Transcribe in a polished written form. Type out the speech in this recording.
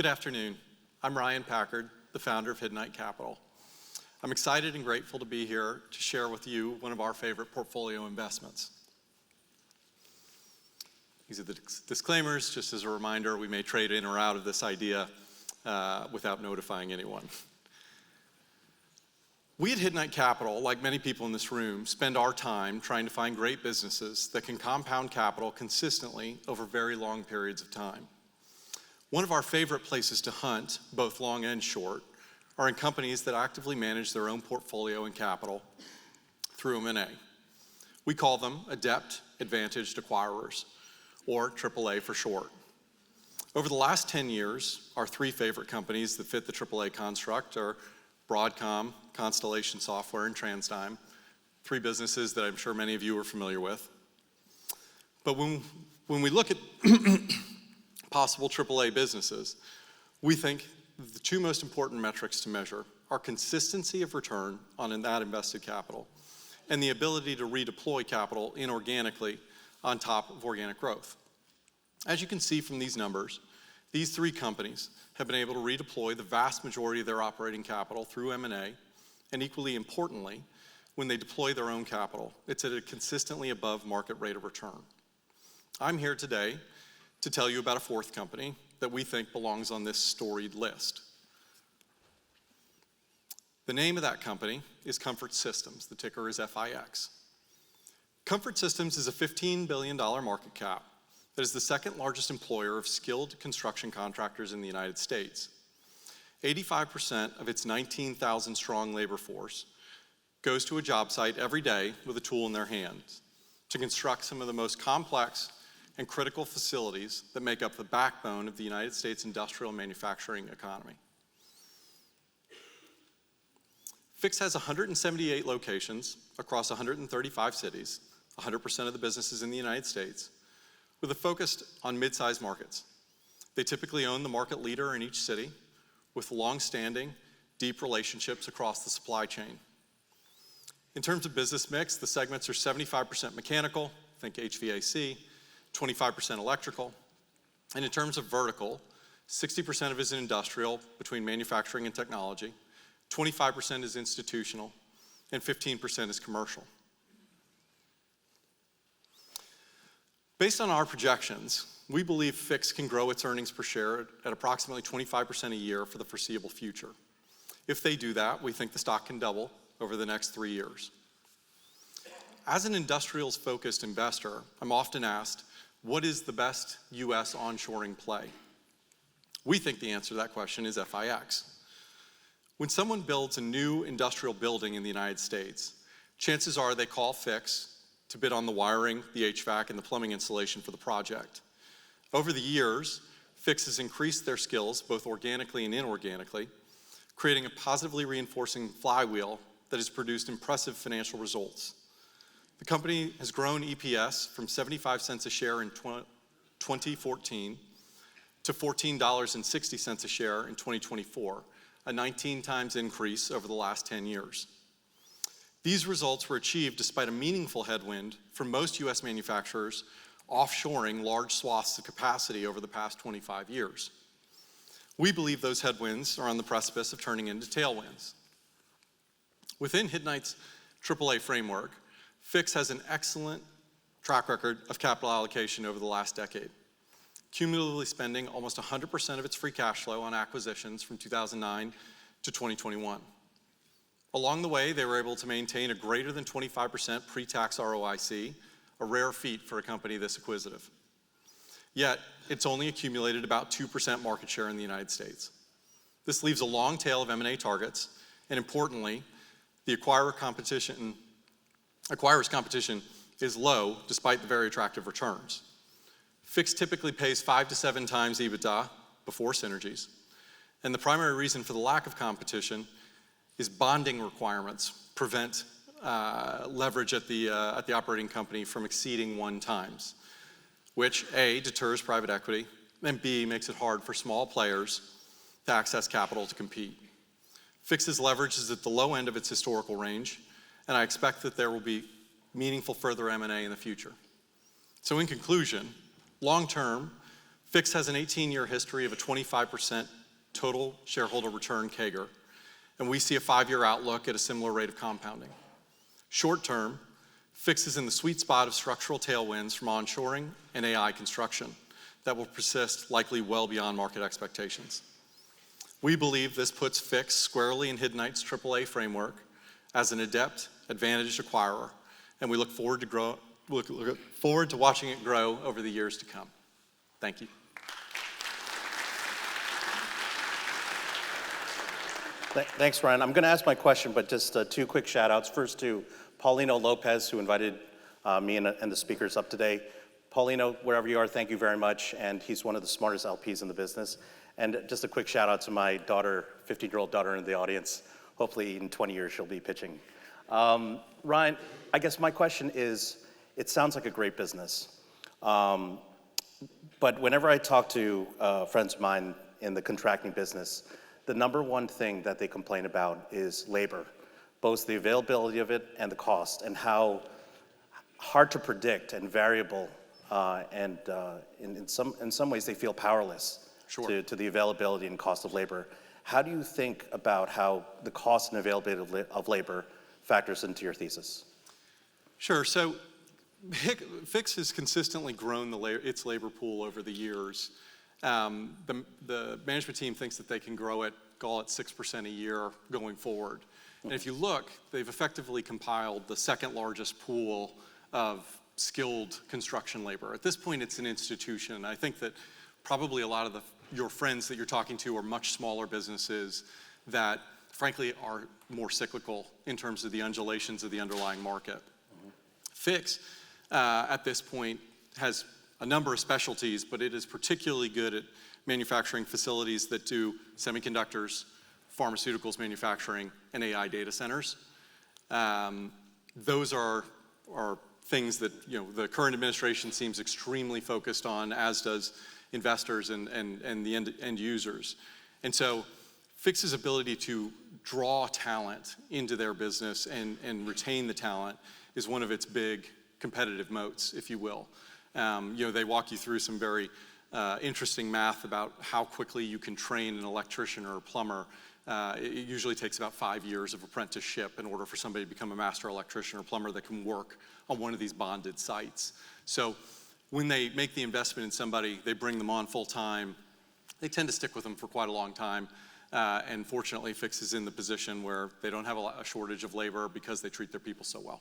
Good afternoon. I'm Ryan Packard, the founder of Hiddenite Capital. I'm excited and grateful to be here to share with you one of our favorite portfolio investments. These are the disclaimers. Just as a reminder, we may trade in or out of this idea without notifying anyone. We at Hiddenite Capital, like many people in this room, spend our time trying to find great businesses that can compound capital consistently over very long periods of time. One of our favorite places to hunt, both long and short, are in companies that actively manage their own portfolio and capital through M&A. We call them adept advantaged acquirers, or AAA for short. Over the last 10 years, our three favorite companies that fit the AAA construct are Broadcom, Constellation Software, and TransDigm, three businesses that I'm sure many of you are familiar with. But when we look at possible AAA businesses, we think the two most important metrics to measure are consistency of return on that invested capital and the ability to redeploy capital inorganically on top of organic growth. As you can see from these numbers, these three companies have been able to redeploy the vast majority of their operating capital through M&A, and equally importantly, when they deploy their own capital, it's at a consistently above market rate of return. I'm here today to tell you about a fourth company that we think belongs on this storied list. The name of that company is Comfort Systems. The ticker is FIX. Comfort Systems is a $15 billion market cap that is the second largest employer of skilled construction contractors in the United States. 85% of its 19,000 strong labor force goes to a job site every day with a tool in their hands to construct some of the most complex and critical facilities that make up the backbone of the United States industrial manufacturing economy. FIX has 178 locations across 135 cities, 100% of the businesses in the United States, with a focus on mid-sized markets. They typically own the market leader in each city with long-standing, deep relationships across the supply chain. In terms of business mix, the segments are 75% mechanical, think HVAC, 25% electrical, and in terms of vertical, 60% of it is industrial, between manufacturing and technology, 25% is institutional, and 15% is commercial. Based on our projections, we believe FIX can grow its earnings per share at approximately 25% a year for the foreseeable future. If they do that, we think the stock can double over the next 3 years. As an industrials-focused investor, I'm often asked, what is the best U.S. onshoring play? We think the answer to that question is FIX. When someone builds a new industrial building in the United States, chances are they call FIX to bid on the wiring, the HVAC, and the plumbing installation for the project. Over the years, FIX has increased their skills, both organically and inorganically, creating a positively reinforcing flywheel that has produced impressive financial results. The company has grown EPS from 75 cents a share in 2014 to $14.60 a share in 2024, a 19 times increase over the last 10 years. These results were achieved despite a meaningful headwind from most U.S. manufacturers offshoring large swaths of capacity over the past 25 years. We believe those headwinds are on the precipice of turning into tailwinds. Within Hiddenite's AAA framework, FIX has an excellent track record of capital allocation over the last decade, cumulatively spending almost 100% of its free cash flow on acquisitions from 2009 to 2021. Along the way, they were able to maintain a greater than 25% pre-tax ROIC, a rare feat for a company this acquisitive. Yet, it's only accumulated about 2% market share in the United States. This leaves a long tail of M&A targets, and importantly, the acquirer's competition is low despite the very attractive returns. FIX typically pays 5 to 7 times EBITDA before synergies, and the primary reason for the lack of competition is bonding requirements prevent leverage at the operating company from exceeding 1 times, which A, deters private equity, and B, makes it hard for small players to access capital to compete. FIX's leverage is at the low end of its historical range, and I expect that there will be meaningful further M&A in the future. So in conclusion, long term, Fix has an 18-year history of a 25% total shareholder return CAGR, and we see a 5-year outlook at a similar rate of compounding. Short term, Fix is in the sweet spot of structural tailwinds from onshoring and AI construction that will persist likely well beyond market expectations. We believe this puts Fix squarely in Hiddenite's AAA framework as an adept, advantaged acquirer, and we look forward to watching it grow over the years to come. Thank you. Thanks, Ryan. I'm going to ask my question, but just 2 quick shout-outs. First to Paulino Lopez, who invited me and the speakers up today. Paulino, wherever you are, thank you very much, and he's one of the smartest LPs in the business. And just a quick shout-out to my daughter, 15-year-old daughter in the audience. Hopefully in 20 years she'll be pitching. Ryan, I guess my question is, it sounds like a great business. But whenever I talk to friends of mine in the contracting business, the number one thing that they complain about is labor, both the availability of it and the cost, and how hard to predict and variable, and in some ways they feel powerless Sure. to the availability and cost of labor. How do you think about how the cost and availability of labor factors into your thesis? Sure. So Fix has consistently grown its labor pool over the years. The management team thinks that they can grow it, call it 6% a year going forward. And if you look, they've effectively compiled the second largest pool of skilled construction labor. At this point, it's an institution. I think that probably a lot of your friends that you're talking to are much smaller businesses that, frankly, are more cyclical in terms of the undulations of the underlying market. Fix, at this point, has a number of specialties, but it is particularly good at manufacturing facilities that do semiconductors, pharmaceuticals manufacturing, and AI data centers. Those are things that the current administration seems extremely focused on, as does investors and the end users. And so Fix's ability to draw talent into their business and retain the talent is one of its big competitive moats, if you will. They walk you through some very interesting math about how quickly you can train an electrician or a plumber. It usually takes about 5 years of apprenticeship in order for somebody to become a master electrician or plumber that can work on one of these bonded sites. So when they make the investment in somebody, they bring them on full time. They tend to stick with them for quite a long time. And fortunately, Fix is in the position where they don't have a shortage of labor because they treat their people so well.